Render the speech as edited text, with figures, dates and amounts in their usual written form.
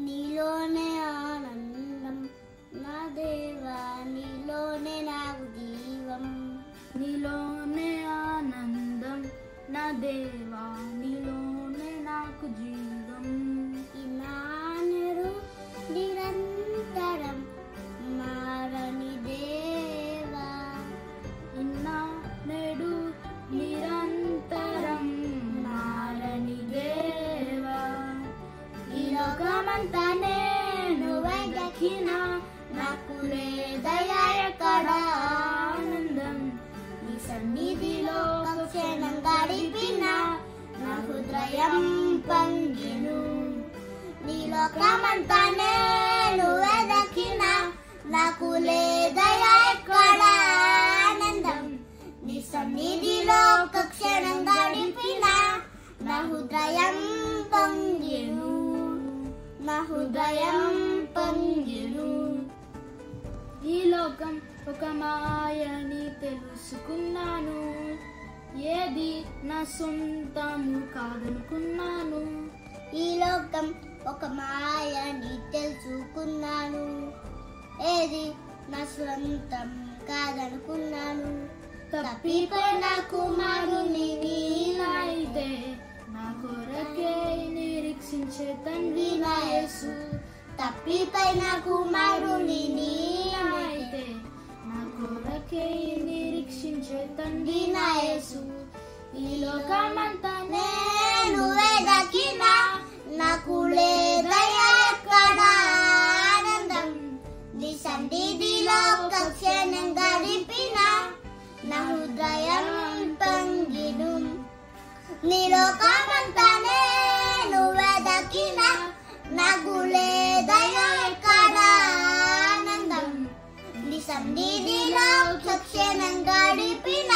నీలోనే ఆనందం నా దేవా, నీలోనే నాకు జీవం. నీలోనే ఆనందం నా దేవా, నీలోనే నాకు జీవం. ఇన్నాళ్ళు నిరంతరం మారని దేవా, ఇన్నాడు నిరంతరం మారని దేవా. ఈ లోకమంతా నేను వెతికినా నాకు లేదయా ఎక్కడ ఆనందం. నీ సన్నిధిలో ఒక క్షణం గడిపినా నా హృదయం పొంగెను. నీ లోకమంతా నేను వెతికినా నాకు లేదయా ఎక్కడ ఆనందం. నీ సన్నిధిలో ఒక క్షణం గడిపినా నా హృదయం పొంగెను, నా హృదయం పొంగెను. ఈ లోకం ఒక మాయని తెలుసుకున్నాను, ఏది నా సొంతము కాదనుకున్నాను. ఈ లోకం ఒక మాయని తెలుసుకున్నాను, ఏది నా సొంతం కాదనుకున్నాను. తప్పిపోయిన కుమారుని నీవైతే, నా కొరకే నిరీక్షించే తండ్రి నా యేసు. తప్పిపోయిన కుమారుని నీవైతే, నా కొరకే నిరీక్షించే తండ్రి నా యేసు. ఈ లోకమంతా నేను వెతికినా నాకు లేదయా ఎక్కడ ఆనందం. నీ సన్నిధిలో ఒక క్షణం గడిపినా నా హృదయం పొంగెను. నీ లోకమంతా నేను వెతికినా నాకు లేదయా ఎక్కడ ఆనందం. నీ సన్నిధిలో ఒక క్షణం గడిపినా